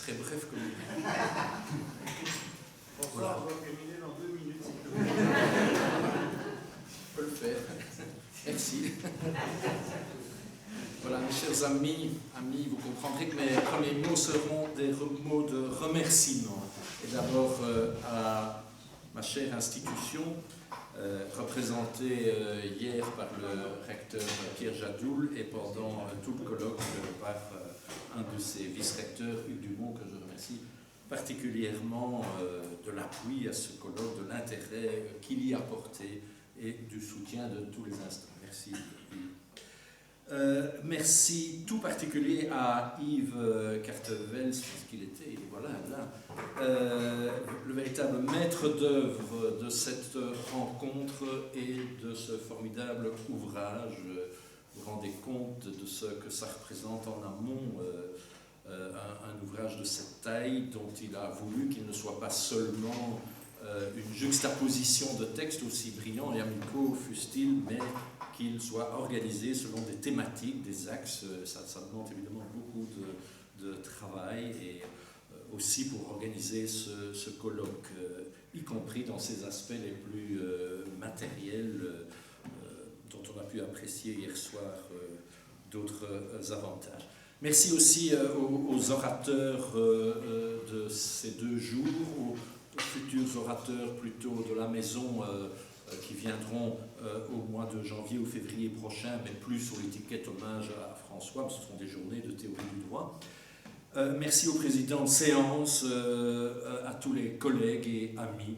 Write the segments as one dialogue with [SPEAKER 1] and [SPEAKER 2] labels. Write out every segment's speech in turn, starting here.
[SPEAKER 1] Très bref comme
[SPEAKER 2] Bonsoir,
[SPEAKER 1] voilà.
[SPEAKER 2] je vais terminer dans 2 minutes.
[SPEAKER 1] Je peux le faire. Merci. Voilà, mes chers amis, vous comprendrez que mes premiers mots seront des mots de remerciement. Et d'abord à ma chère institution, représentée hier par le recteur Pierre Jadoul et pendant tout le colloque par un de ses vice-recteurs, Hugues Dumont, que je remercie particulièrement de l'appui à ce colloque, de l'intérêt qu'il y a apporté et du soutien de tous les instants. Merci. Merci tout particulier à Yves Cartevels, parce qu'il était, voilà, là, le véritable maître d'œuvre de cette rencontre et de ce formidable ouvrage. Vous vous rendez compte de ce que ça représente en amont, un ouvrage de cette taille dont il a voulu qu'il ne soit pas seulement une juxtaposition de textes aussi brillants et amicaux fussent-ils, mais qu'il soit organisé selon des thématiques, des axes. Ça demande évidemment beaucoup de travail et aussi pour organiser ce colloque, y compris dans ses aspects les plus matériels dont on a pu apprécier hier soir d'autres avantages. Merci aussi aux orateurs de ces 2 jours, aux futurs orateurs plutôt de la maison qui viendront au mois de janvier ou février prochain, mais plus sur l'étiquette hommage à François, parce que ce sont des journées de théorie du droit. Merci au président de séance, à tous les collègues et amis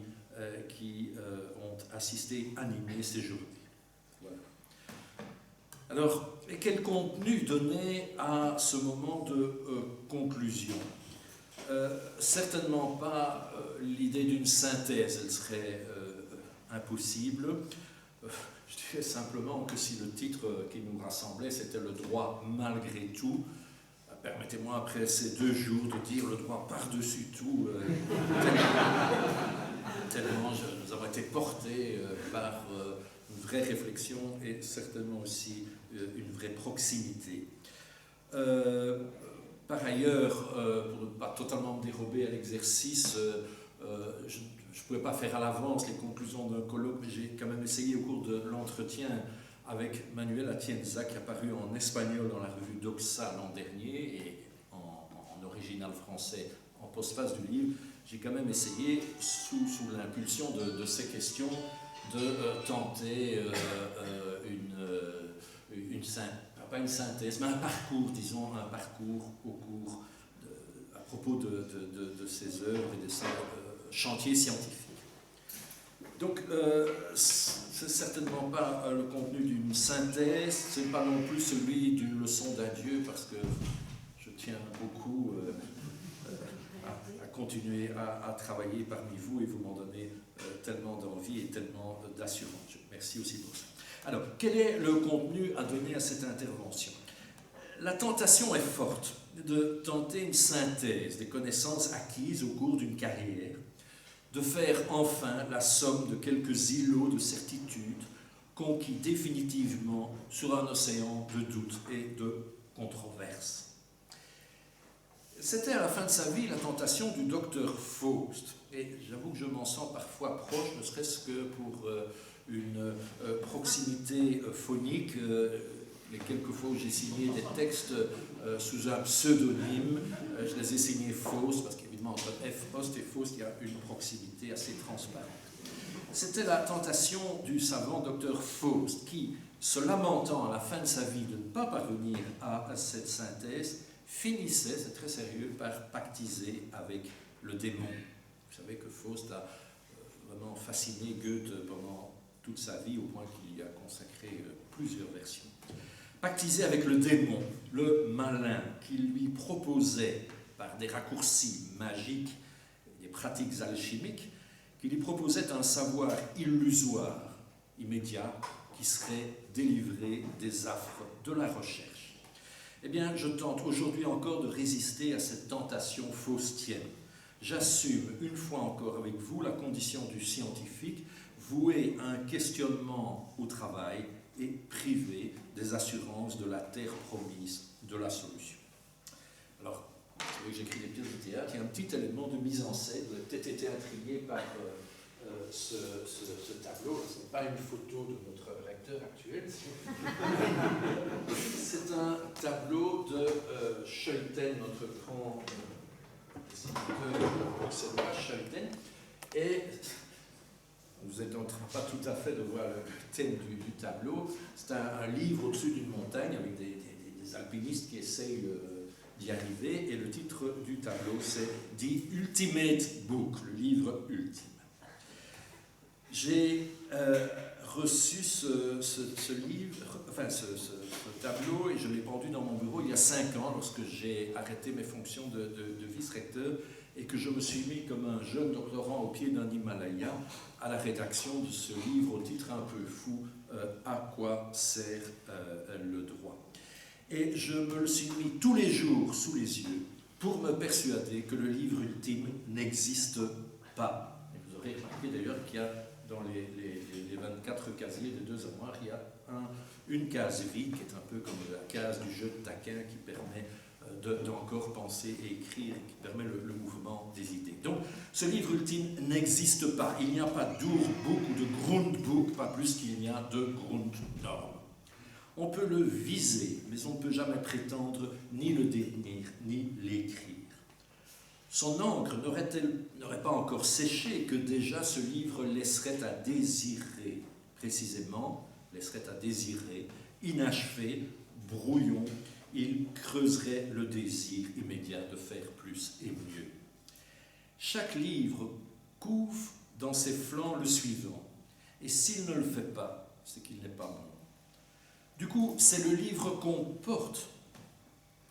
[SPEAKER 1] qui ont assisté, animé ces journées. Voilà. Alors, quel contenu donner à ce moment de conclusion ? Certainement pas l'idée d'une synthèse, elle serait impossible. Je dirais simplement que si le titre qui nous rassemblait, c'était le droit malgré tout, permettez-moi après ces 2 jours de dire le droit par-dessus tout, tellement nous avons été portés par une vraie réflexion et certainement aussi une vraie proximité. Par ailleurs, pour ne pas totalement me dérober à l'exercice, je ne pouvais pas faire à l'avance les conclusions d'un colloque, mais j'ai quand même essayé au cours de l'entretien avec Manuel Atienza, qui est apparu en espagnol dans la revue Doxa l'an dernier et en original français en postface du livre. J'ai quand même essayé, sous l'impulsion de ces questions, de tenter pas une synthèse, mais un parcours, disons, un parcours au cours à propos de ces œuvres et de ces chantiers scientifiques. Donc, c'est certainement pas le contenu d'une synthèse, c'est pas non plus celui d'une leçon d'adieu, parce que je tiens beaucoup à continuer à travailler parmi vous et vous m'en donnez tellement d'envie et tellement d'assurance. Merci aussi pour ça. Alors, quel est le contenu à donner à cette intervention ? La tentation est forte de tenter une synthèse des connaissances acquises au cours d'une carrière, de faire enfin la somme de quelques îlots de certitude conquis définitivement sur un océan de doutes et de controverses. C'était à la fin de sa vie la tentation du docteur Faust, et j'avoue que je m'en sens parfois proche, ne serait-ce que pour une proximité phonique. Les quelques fois où j'ai signé des textes sous un pseudonyme, je les ai signés Faust, parce qu'évidemment entre F. Post et Faust, il y a une proximité assez transparente. C'était la tentation du savant docteur Faust, qui, se lamentant à la fin de sa vie de ne pas parvenir à cette synthèse, finissait, c'est très sérieux, par pactiser avec le démon. Vous savez que Faust a vraiment fasciné Goethe pendant toute sa vie, au point qu'il y a consacré plusieurs versions. Pactiser avec le démon, le malin, qui lui proposait, par des raccourcis magiques, des pratiques alchimiques, qui lui proposait un savoir illusoire, immédiat, qui serait délivré des affres de la recherche. Eh bien, je tente aujourd'hui encore de résister à cette tentation faustienne. J'assume une fois encore avec vous la condition du scientifique, voué à un questionnement au travail et privé des assurances de la terre promise de la solution. Alors, vous savez que j'écris des pièces de théâtre, il y a un petit élément de mise en scène, vous avez peut-être été intrigué par ce tableau. Ce n'est pas une photo de notre recteur actuel. C'est un tableau de Schouten, notre grand dessinateur Marcel Schouten. Et vous êtes en train, pas tout à fait de voir le thème du tableau. C'est un livre au-dessus d'une montagne avec des alpinistes qui essayent d'y arriver. Et le titre du tableau, c'est « The Ultimate Book », le livre ultime. J'ai reçu ce livre, enfin ce tableau, et je l'ai pendu dans mon bureau il y a 5 ans, lorsque j'ai arrêté mes fonctions de vice-recteur et que je me suis mis comme un jeune doctorant au pied d'un Himalaya à la rédaction de ce livre au titre un peu fou, « À quoi sert le droit ?» Et je me le suis mis tous les jours sous les yeux pour me persuader que le livre ultime n'existe pas. Et vous aurez remarqué d'ailleurs qu'il y a dans les 24 casiers des 2 armoires, il y a une case vide qui est un peu comme la case du jeu de taquin qui permet d'encore penser et écrire, qui permet le mouvement des idées. Donc, ce livre ultime n'existe pas. Il n'y a pas d'Urbook ou de Grundbook, pas plus qu'il n'y a de Grundnorm. On peut le viser, mais on ne peut jamais prétendre ni le détenir, ni l'écrire. Son encre n'aurait pas encore séché que déjà ce livre laisserait à désirer, précisément, laisserait à désirer, inachevé, brouillon, il creuserait le désir immédiat de faire plus et mieux. Chaque livre couvre dans ses flancs le suivant, et s'il ne le fait pas, c'est qu'il n'est pas bon. Du coup, c'est le livre qu'on porte,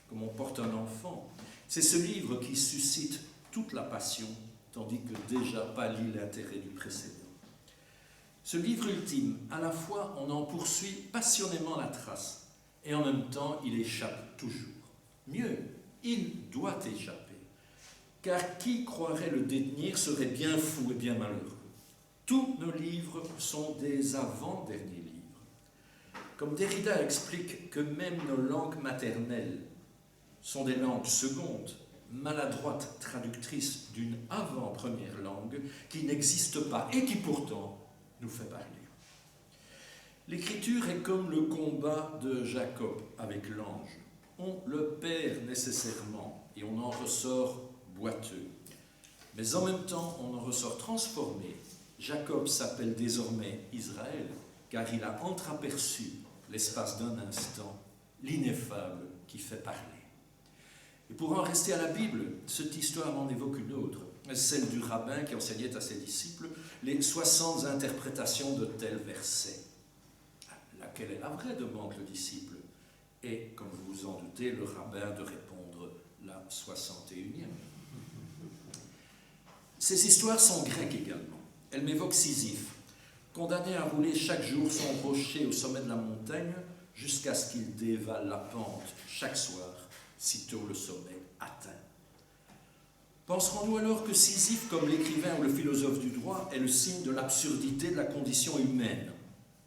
[SPEAKER 1] comme on porte un enfant. C'est ce livre qui suscite toute la passion, tandis que déjà pâlit l'intérêt du précédent. Ce livre ultime, à la fois, on en poursuit passionnément la trace, et en même temps, il échappe toujours. Mieux, il doit échapper, car qui croirait le détenir serait bien fou et bien malheureux. Tous nos livres sont des avant-derniers livres. Comme Derrida explique que même nos langues maternelles sont des langues secondes, maladroites traductrices d'une avant-première langue qui n'existe pas et qui pourtant nous fait parler. L'écriture est comme le combat de Jacob avec l'ange. On le perd nécessairement et on en ressort boiteux. Mais en même temps, on en ressort transformé. Jacob s'appelle désormais Israël, car il a entreaperçu, l'espace d'un instant, l'ineffable qui fait parler. Et pour en rester à la Bible, cette histoire m'en évoque une autre, celle du rabbin qui enseignait à ses disciples les 60 interprétations de tel verset. Laquelle est la vraie, demande le disciple. Et, comme vous vous en doutez, le rabbin de répondre la 61e. Ces histoires sont grecques également. Elles m'évoquent Sisyphe, condamné à rouler chaque jour son rocher au sommet de la montagne jusqu'à ce qu'il dévale la pente chaque soir, sitôt le sommet atteint. Penserons-nous alors que Sisyphe, comme l'écrivain ou le philosophe du droit, est le signe de l'absurdité de la condition humaine?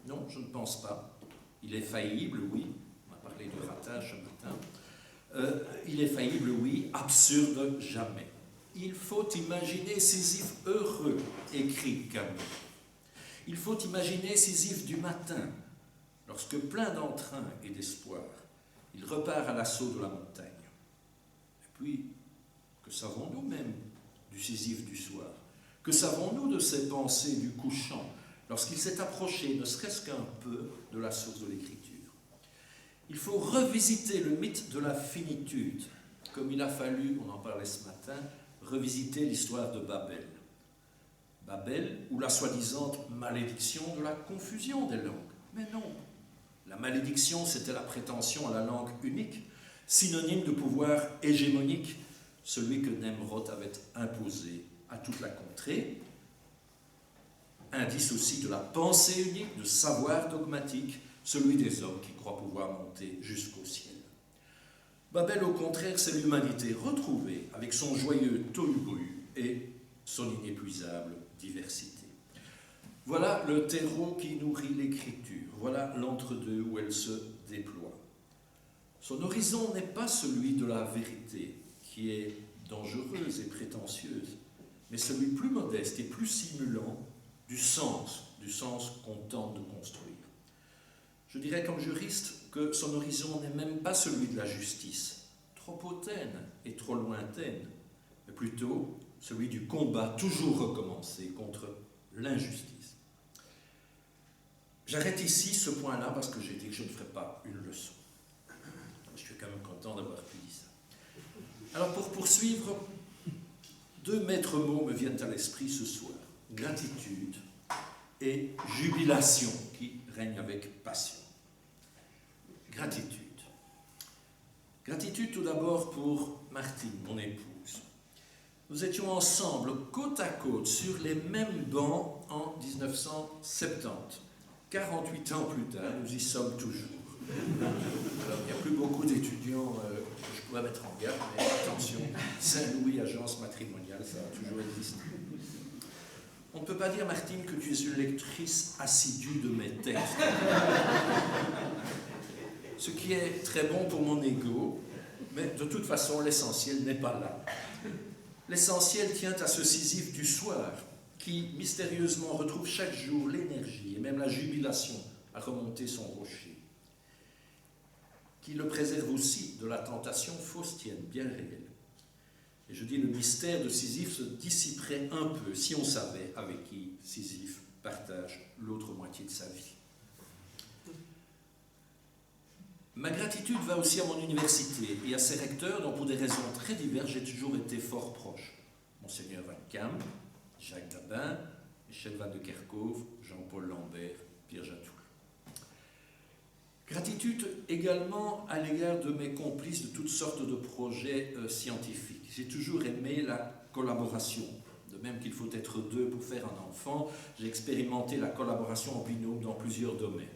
[SPEAKER 1] Non, je ne pense pas. Il est faillible, oui. On a parlé de ratage ce matin. Il est faillible, oui. Absurde, jamais. Il faut imaginer Sisyphe heureux, écrit Camus. Il faut imaginer Sisyphe du matin, lorsque plein d'entrain et d'espoir, il repart à l'assaut de la montagne. Et puis, que savons-nous même du Sisyphe du soir? Que savons-nous de ses pensées du couchant, lorsqu'il s'est approché, ne serait-ce qu'un peu, de la source de l'écriture? Il faut revisiter le mythe de la finitude, comme il a fallu, on en parlait ce matin, revisiter l'histoire de Babel. Babel, ou la soi-disant malédiction de la confusion des langues. Mais non, la malédiction, c'était la prétention à la langue unique, synonyme de pouvoir hégémonique, celui que Nemrod avait imposé à toute la contrée, indice aussi de la pensée unique, de savoir dogmatique, celui des hommes qui croient pouvoir monter jusqu'au ciel. Babel, au contraire, c'est l'humanité retrouvée avec son joyeux tohu-bohu et son inépuisable diversité. Voilà le terreau qui nourrit l'écriture, voilà l'entre-deux où elle se déploie. Son horizon n'est pas celui de la vérité, qui est dangereuse et prétentieuse, mais celui plus modeste et plus simulant du sens qu'on tente de construire. Je dirais comme juriste que son horizon n'est même pas celui de la justice, trop hautaine et trop lointaine, mais plutôt celui du combat toujours recommencé contre l'injustice. J'arrête ici ce point-là parce que j'ai dit que je ne ferai pas une leçon. Je suis quand même content d'avoir pu dire ça. Alors pour poursuivre, 2 maîtres mots me viennent à l'esprit ce soir. Gratitude et jubilation qui règnent avec passion. Gratitude. Gratitude tout d'abord pour Martine, mon épouse. Nous étions ensemble, côte à côte, sur les mêmes bancs en 1970. 48 ans plus tard, nous y sommes toujours. Alors, il n'y a plus beaucoup d'étudiants que je pourrais mettre en garde, mais attention, Saint-Louis, agence matrimoniale, ça a toujours existé. On ne peut pas dire, Martine, que tu es une lectrice assidue de mes textes. Ce qui est très bon pour mon ego, mais de toute façon, l'essentiel n'est pas là. L'essentiel tient à ce Sisyphe du soir, qui mystérieusement retrouve chaque jour l'énergie et même la jubilation à remonter son rocher, qui le préserve aussi de la tentation faustienne, bien réelle. Et je dis, le mystère de Sisyphe se dissiperait un peu si on savait avec qui Sisyphe partage l'autre moitié de sa vie. Ma gratitude va aussi à mon université et à ses recteurs dont pour des raisons très diverses j'ai toujours été fort proche. Monseigneur Van Camp, Jacques Dabin, Michel Van de Kerkhove, Jean-Paul Lambert, Pierre Jatoul. Gratitude également à l'égard de mes complices de toutes sortes de projets scientifiques. J'ai toujours aimé la collaboration. De même qu'il faut être 2 pour faire un enfant, j'ai expérimenté la collaboration en binôme dans plusieurs domaines.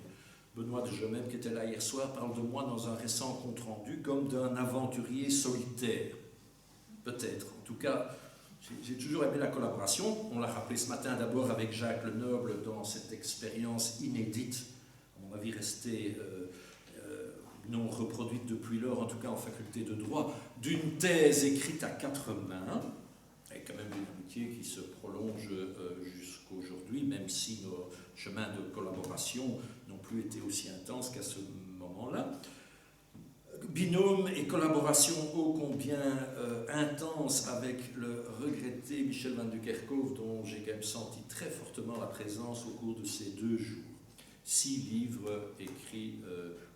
[SPEAKER 1] Benoît de Jomem, qui était là hier soir, parle de moi dans un récent compte-rendu comme d'un aventurier solitaire. Peut-être. En tout cas, j'ai toujours aimé la collaboration. On l'a rappelé ce matin d'abord avec Jacques Lenoble dans cette expérience inédite, à mon avis restée non reproduite depuis lors, en tout cas en faculté de droit, d'une thèse écrite à 4 mains, avec quand même une amitié qui se prolonge jusqu'à aujourd'hui, même si nos chemins de collaboration n'ont plus été aussi intenses qu'à ce moment-là. Binôme et collaboration ô combien intense avec le regretté Michel Van de Kerkhove, dont j'ai quand même senti très fortement la présence au cours de ces 2 jours. 6 livres écrits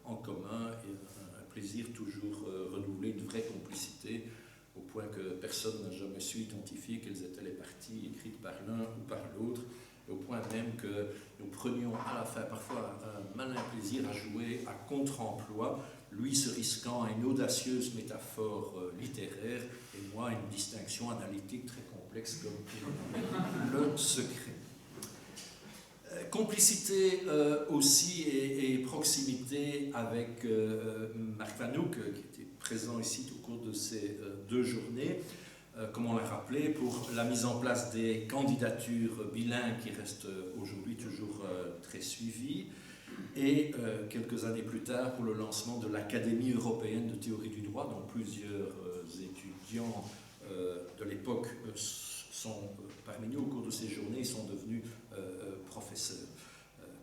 [SPEAKER 1] en commun et un plaisir toujours renouvelé, une vraie complicité, au point que personne n'a jamais su identifier quelles étaient les parties écrites par l'un ou par l'autre, au point même que nous prenions à la fin parfois un malin plaisir à jouer à contre-emploi, lui se risquant à une audacieuse métaphore littéraire et moi à une distinction analytique très complexe comme le secret. Complicité aussi et proximité avec Marc Vanouk, qui était présent ici au cours de ces 2 journées, comme on l'a rappelé, pour la mise en place des candidatures bilingues qui restent aujourd'hui toujours très suivies, et quelques années plus tard pour le lancement de l'Académie européenne de théorie du droit, dont plusieurs étudiants de l'époque sont parmi nous au cours de ces journées sont devenus professeurs,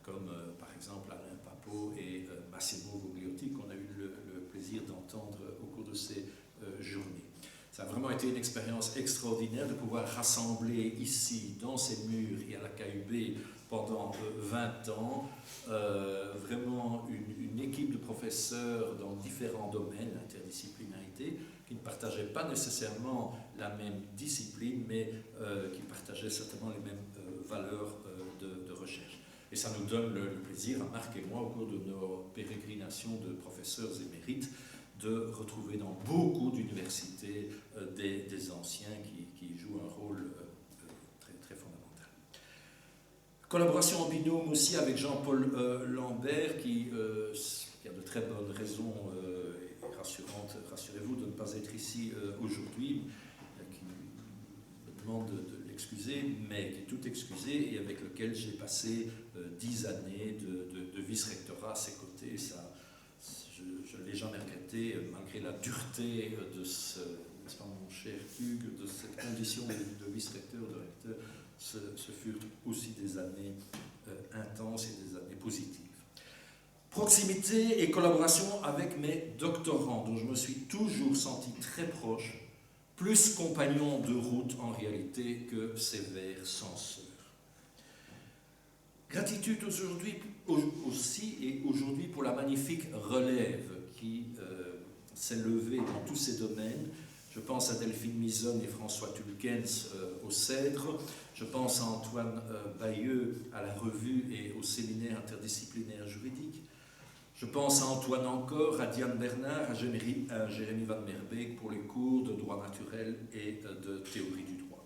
[SPEAKER 1] comme par exemple Alain Papot et Massimo Vogliotti, qu'on a eu le plaisir d'entendre au cours de ces journées. Ça a vraiment été une expérience extraordinaire de pouvoir rassembler ici, dans ces murs et à la KUB pendant 20 ans, vraiment une équipe de professeurs dans différents domaines, l'interdisciplinarité, qui ne partageaient pas nécessairement la même discipline, mais qui partageaient certainement les mêmes valeurs de recherche. Et ça nous donne le plaisir, à Marc et moi, au cours de nos pérégrinations de professeurs émérites, de retrouver dans beaucoup d'universités des anciens qui jouent un rôle très, très fondamental. Collaboration en binôme aussi avec Jean-Paul Lambert, qui a de très bonnes raisons et rassurantes, rassurez-vous, de ne pas être ici aujourd'hui, qui me demande de l'excuser, mais qui est tout excusé et avec lequel j'ai passé 10 années de vice-rectorat à ses côtés. Ça, je ne l'ai jamais regretté, malgré la dureté de ce n'est-ce pas mon cher Hugues, de cette condition de vice-recteur, de recteur, ce furent aussi des années intenses et des années positives. Proximité et collaboration avec mes doctorants, dont je me suis toujours senti très proche, plus compagnon de route en réalité que sévère censeur. Gratitude aujourd'hui aussi et aujourd'hui pour la magnifique relève qui s'est levée dans tous ces domaines. Je pense à Delphine Misonne et François Tulkens au Cèdre. Je pense à Antoine Bayeux à la revue et au séminaire interdisciplinaire juridique. Je pense à Antoine encore, à Diane Bernard, à Jérémy Van Merbeek pour les cours de droit naturel et de théorie du droit.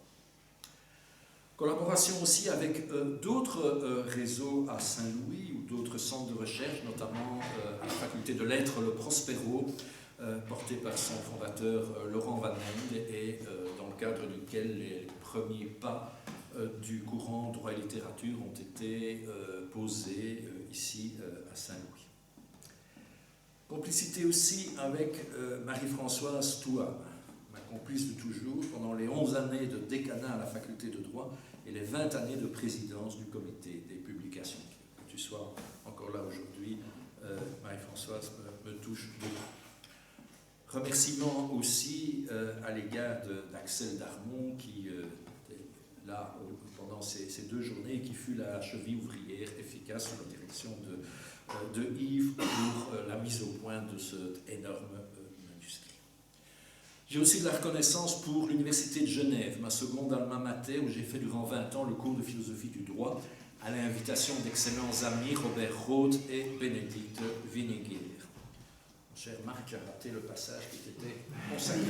[SPEAKER 1] Collaboration aussi avec d'autres réseaux à Saint-Louis ou d'autres centres de recherche, notamment à la faculté de lettres, le Prospero, porté par son fondateur Laurent Van Hende et dans le cadre duquel les premiers pas du courant droit et littérature ont été posés ici à Saint-Louis. Complicité aussi avec Marie-Françoise Touam, ma complice de toujours, pendant les 11 années de décanat à la faculté de droit et les 20 années de présidence du comité des publications. Que tu sois encore là aujourd'hui, Marie-Françoise, me touche beaucoup. Remerciements aussi à l'égard d'Axel Darmon qui est là pendant ces 2 journées et qui fut la cheville ouvrière efficace sous la direction de Yves pour la mise au point de cet énorme manuscrit. J'ai aussi de la reconnaissance pour l'Université de Genève, ma seconde alma mater, où j'ai fait durant 20 ans le cours de philosophie du droit, à l'invitation d'excellents amis Robert Roth et Bénédicte Vinéguer. Mon cher Marc, j'ai raté le passage qui t'était consacré.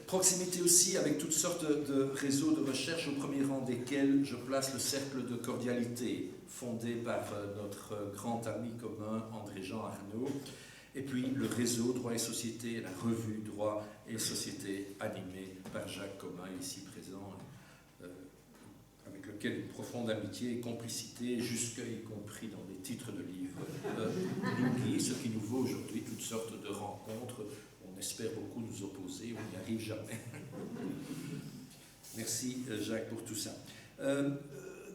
[SPEAKER 1] Proximité aussi avec toutes sortes de réseaux de recherche, au premier rang desquels je place le Cercle de cordialité, fondé par notre grand ami commun André-Jean Arnaud, et puis le réseau Droit et Société, la revue Droit et Société, animée par Jacques Comin, ici présent, avec lequel une profonde amitié et complicité, jusque y compris dans des titres de livres, nous guide, ce qui nous vaut aujourd'hui toutes sortes de rencontres. On espère beaucoup nous opposer, on n'y arrive jamais. Merci Jacques pour tout ça.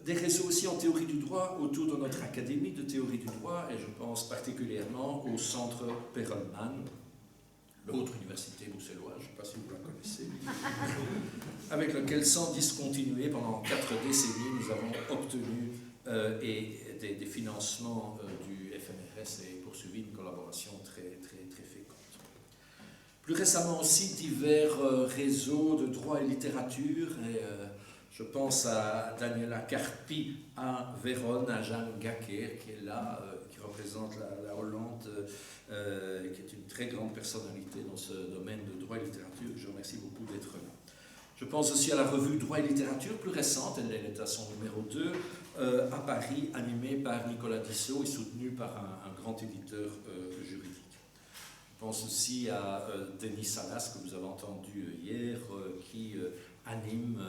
[SPEAKER 1] Des réseaux aussi en théorie du droit autour de notre académie de théorie du droit, et je pense particulièrement au centre Perelman, l'autre université bruxelloise, je ne sais pas si vous la connaissez, avec lequel, sans discontinuer, pendant 4 décennies, nous avons obtenu des financements du FNRS et poursuivi une collaboration très féconde. Plus récemment aussi, divers réseaux de droit et littérature, et je pense à Daniela Carpi à Vérone, à Jeanne Gacker, qui est là, qui représente la Hollande, qui est une très grande personnalité dans ce domaine de droit et littérature. Je remercie beaucoup d'être là. Je pense aussi à la revue Droit et littérature, plus récente, elle est à son numéro 2, à Paris, animée par Nicolas Dissot et soutenue par un grand éditeur juridique. Je pense aussi à Denis Salas, que vous avez entendu hier, qui anime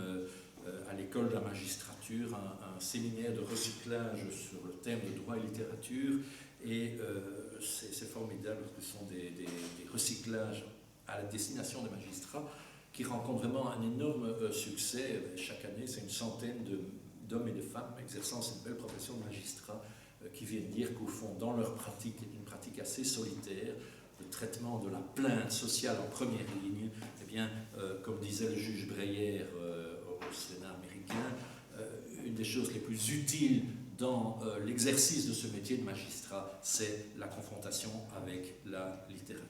[SPEAKER 1] à l'école de la magistrature un séminaire de recyclage sur le thème de droit et littérature. Et c'est formidable, parce que ce sont des recyclages à la destination des magistrats qui rencontrent vraiment un énorme succès. Chaque année, c'est une centaine d'hommes et de femmes exerçant cette belle profession de magistrat qui viennent dire qu'au fond, dans leur pratique, une pratique assez solitaire, le traitement de la plainte sociale en première ligne, eh bien, comme disait le juge Breyer au Sénat américain, une des choses les plus utiles dans l'exercice de ce métier de magistrat, c'est la confrontation avec la littérature.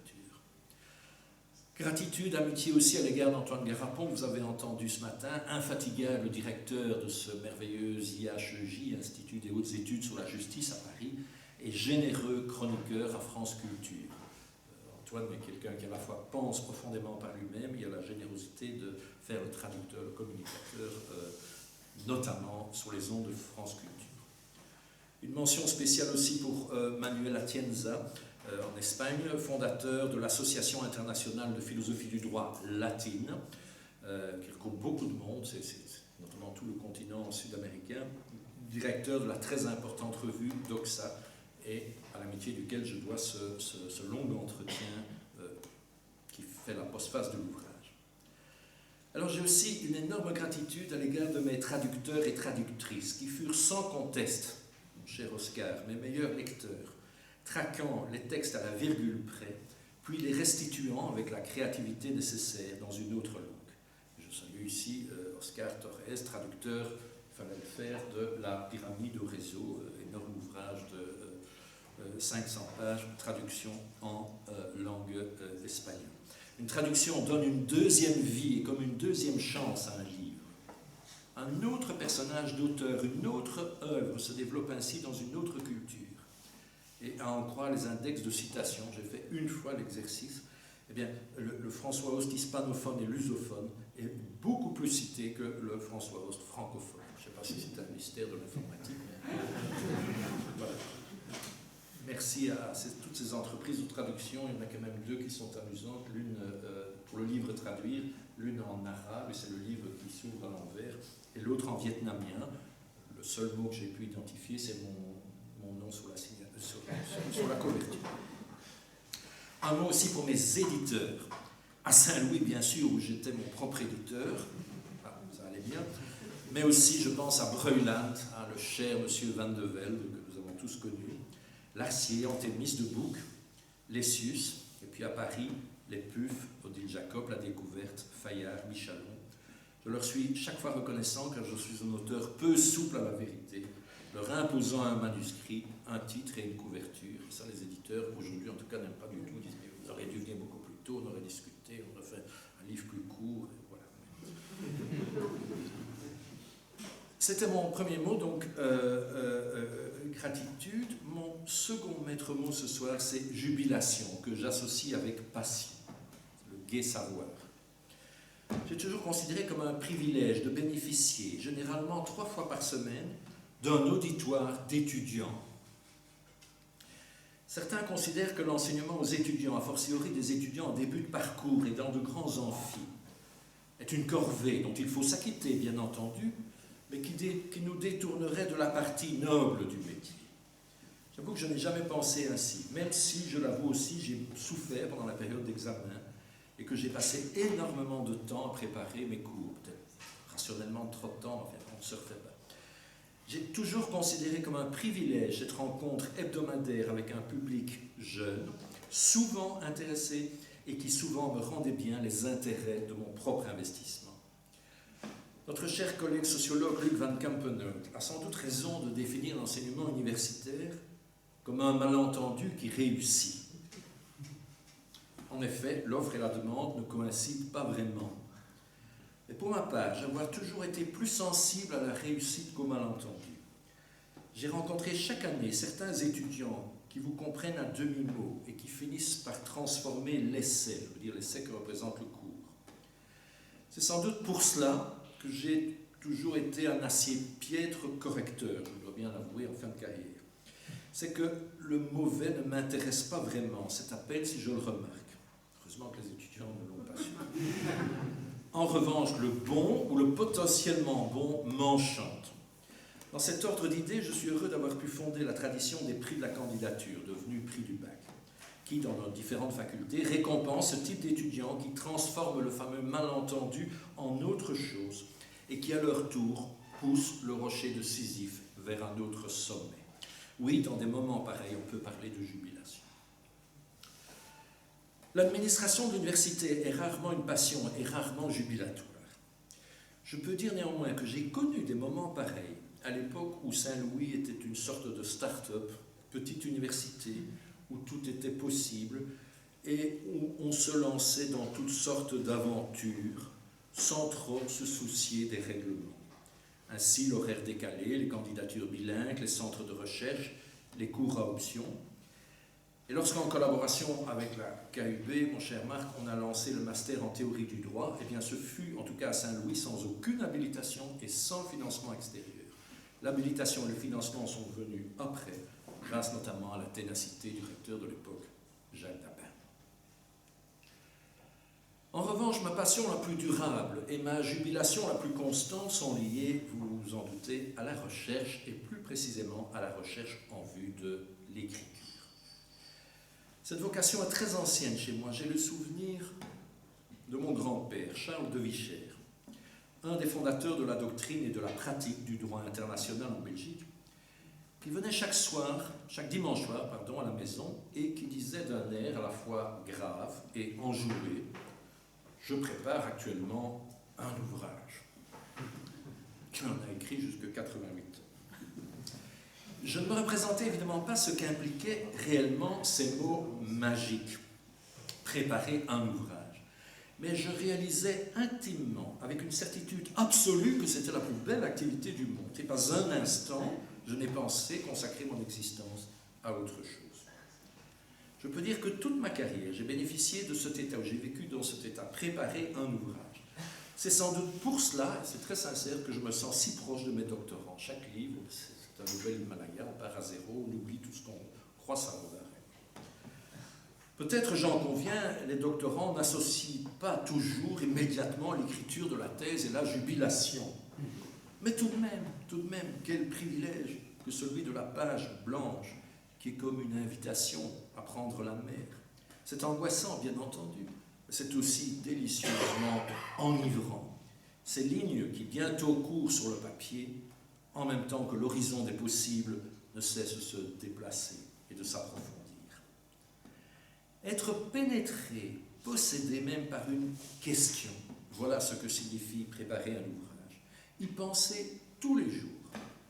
[SPEAKER 1] Gratitude, amitié aussi à l'égard d'Antoine Garapon, vous avez entendu ce matin, infatigable directeur de ce merveilleux IHEJ, Institut des hautes études sur la justice à Paris, et généreux chroniqueur à France Culture. Antoine est quelqu'un qui à la fois pense profondément par lui-même, il a la générosité de faire le traducteur, le communicateur, notamment sur les ondes de France Culture. Une mention spéciale aussi pour Manuel Atienza, en Espagne, fondateur de l'Association internationale de philosophie du droit latine, qui regroupe beaucoup de monde, c'est notamment tout le continent sud-américain, directeur de la très importante revue Doxa, et à l'amitié duquel je dois ce long entretien qui fait la postface de l'ouvrage. Alors j'ai aussi une énorme gratitude à l'égard de mes traducteurs et traductrices, qui furent sans conteste, mon cher Oscar, mes meilleurs lecteurs, traquant les textes à la virgule près, puis les restituant avec la créativité nécessaire dans une autre langue. Je salue ici Oscar Torres, traducteur, il fallait le faire, de La pyramide au réseau, énorme ouvrage de 500 pages, traduction en langue espagnole. Une traduction donne une deuxième vie et comme une deuxième chance à un livre. Un autre personnage d'auteur, une autre œuvre se développe ainsi dans une autre culture. Et à en croire les index de citation, j'ai fait une fois l'exercice, eh bien, le François Host hispanophone et lusophone est beaucoup plus cité que le François Host francophone. Je ne sais pas si c'est un mystère de l'informatique, mais voilà. Merci à toutes ces entreprises de traduction. Il y en a quand même deux qui sont amusantes. L'une pour le livre traduire, l'une en arabe, et c'est le livre qui s'ouvre à l'envers, et l'autre en vietnamien. Le seul mot que j'ai pu identifier, c'est mon nom sur la couverture. Un mot aussi pour mes éditeurs. À Saint-Louis, bien sûr, où j'étais mon propre éditeur. Ah, ça allait bien. Mais aussi, je pense à Breuiland, le cher monsieur Van de Velde, que nous avons tous connu. Larcier, Antémis de Bouc, Lessius, et puis à Paris, les Puffs, Odile Jacob, La Découverte, Fayard, Michalon. Je leur suis chaque fois reconnaissant car je suis un auteur peu souple à la vérité, leur imposant un manuscrit, un titre et une couverture. Et ça, les éditeurs, aujourd'hui en tout cas, n'aiment pas du tout. Ils disent, mais vous auriez dû venir beaucoup plus tôt, on aurait discuté, on aurait fait un livre plus court, et voilà. C'était mon premier mot, donc gratitude. Mon second maître mot ce soir, c'est jubilation, que j'associe avec passion, le gai savoir. J'ai toujours considéré comme un privilège de bénéficier, généralement 3 fois par semaine, d'un auditoire d'étudiants. Certains considèrent que l'enseignement aux étudiants, a fortiori des étudiants en début de parcours et dans de grands amphis, est une corvée dont il faut s'acquitter, bien entendu, mais qui nous détournerait de la partie noble du métier. J'avoue que je n'ai jamais pensé ainsi, même si, je l'avoue aussi, j'ai souffert pendant la période d'examen et que j'ai passé énormément de temps à préparer mes cours, peut-être rationnellement trop de temps, enfin, on ne se refait pas. J'ai toujours considéré comme un privilège cette rencontre hebdomadaire avec un public jeune, souvent intéressé et qui souvent me rendait bien les intérêts de mon propre investissement. Notre cher collègue sociologue Luc Van Campenhout a sans doute raison de définir l'enseignement universitaire comme un malentendu qui réussit. En effet, l'offre et la demande ne coïncident pas vraiment. Mais pour ma part, j'avoue toujours été plus sensible à la réussite qu'au malentendu. J'ai rencontré chaque année certains étudiants qui vous comprennent à demi-mot et qui finissent par transformer l'essai, je veux dire l'essai que représente le cours. C'est sans doute pour cela que j'ai toujours été un acier piètre correcteur, je dois bien l'avouer en fin de carrière. C'est que le mauvais ne m'intéresse pas vraiment, c'est à peine si je le remarque. Heureusement que les étudiants ne l'ont pas su. En revanche, le bon ou le potentiellement bon m'enchante. Dans cet ordre d'idées, je suis heureux d'avoir pu fonder la tradition des prix de la candidature, devenus prix du bac, qui, dans nos différentes facultés, récompense ce type d'étudiants qui transforment le fameux malentendu en autre chose et qui, à leur tour, poussent le rocher de Sisyphe vers un autre sommet. Oui, dans des moments pareils, on peut parler de jubilation. L'administration de l'université est rarement une passion et rarement jubilatoire. Je peux dire néanmoins que j'ai connu des moments pareils à l'époque où Saint-Louis était une sorte de start-up, petite université, où tout était possible et où on se lançait dans toutes sortes d'aventures sans trop se soucier des règlements. Ainsi, l'horaire décalé, les candidatures bilingues, les centres de recherche, les cours à option. Et lorsqu'en collaboration avec la KUB, mon cher Marc, on a lancé le master en théorie du droit, eh bien ce fut, en tout cas à Saint-Louis, sans aucune habilitation et sans financement extérieur. L'habilitation et le financement sont venus après, grâce notamment à la ténacité du recteur de l'époque, Jacques Dapin. En revanche, ma passion la plus durable et ma jubilation la plus constante sont liées, vous vous en doutez, à la recherche et plus précisément à la recherche en vue de l'écriture. Cette vocation est très ancienne chez moi. J'ai le souvenir de mon grand-père, Charles de Vicher, un des fondateurs de la doctrine et de la pratique du droit international en Belgique, qui venait chaque dimanche soir, à la maison et qui disait d'un air à la fois grave et enjoué: « Je prépare actuellement un ouvrage. » Il en a écrit jusque 88. Je ne me représentais évidemment pas ce qu'impliquaient réellement ces mots magiques, préparer un ouvrage. Mais je réalisais intimement, avec une certitude absolue, que c'était la plus belle activité du monde. Et pas un instant, je n'ai pensé consacrer mon existence à autre chose. Je peux dire que toute ma carrière, j'ai bénéficié de cet état, où j'ai vécu dans cet état, préparer un ouvrage. C'est sans doute pour cela, et c'est très sincère, que je me sens si proche de mes doctorants. Chaque livre, c'est un nouvel Himalaya, on part à zéro, on oublie tout ce qu'on croit savoir. Peut-être, j'en conviens, les doctorants n'associent pas toujours immédiatement l'écriture de la thèse et la jubilation. Mais tout de même, quel privilège que celui de la page blanche, qui est comme une invitation à prendre la mer. C'est angoissant, bien entendu, mais c'est aussi délicieusement enivrant. Ces lignes qui bientôt courent sur le papier, en même temps que l'horizon des possibles ne cesse de se déplacer et de s'approfondir. Être pénétré, possédé même par une question, voilà ce que signifie préparer un ouvrage. Y penser tous les jours.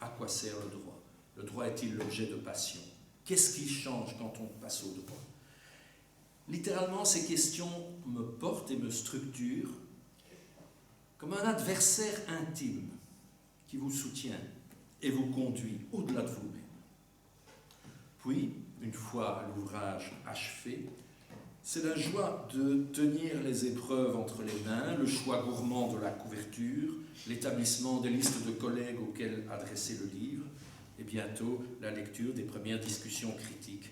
[SPEAKER 1] À quoi sert le droit? Le droit est-il l'objet de passion? Qu'est-ce qui change quand on passe au droit? Littéralement, ces questions me portent et me structurent comme un adversaire intime qui vous soutient et vous conduit au-delà de vous-même. Puis, une fois l'ouvrage achevé, c'est la joie de tenir les épreuves entre les mains, le choix gourmand de la couverture, l'établissement des listes de collègues auxquels adresser le livre, et bientôt la lecture des premières discussions critiques,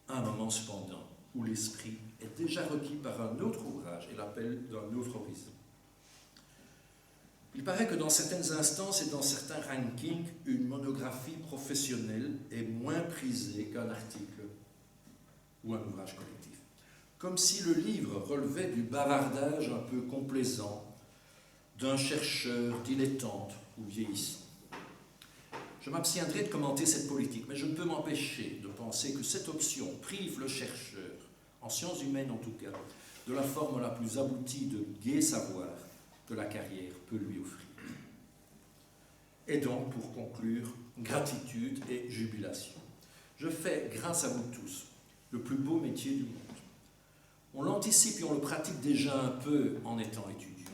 [SPEAKER 1] un moment cependant où l'esprit est déjà requis par un autre ouvrage et l'appel d'un autre horizon. Il paraît que dans certaines instances et dans certains rankings, une monographie professionnelle est moins prisée qu'un article ou un ouvrage collectif. Comme si le livre relevait du bavardage un peu complaisant d'un chercheur dilettante ou vieillissant. Je m'abstiendrai de commenter cette politique, mais je ne peux m'empêcher de penser que cette option prive le chercheur, en sciences humaines en tout cas, de la forme la plus aboutie de gai savoir que la carrière peut lui offrir. Et donc, pour conclure, gratitude et jubilation. Je fais, grâce à vous tous, le plus beau métier du monde. On l'anticipe et on le pratique déjà un peu en étant étudiant.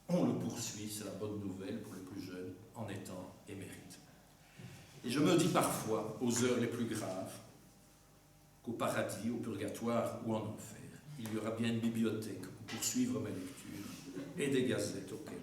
[SPEAKER 1] On le poursuit, c'est la bonne nouvelle pour les plus jeunes, en étant émérite. Et je me dis parfois, aux heures les plus graves, qu'au paradis, au purgatoire ou en enfer, il y aura bien une bibliothèque pour poursuivre ma lecture et des gazettes auxquelles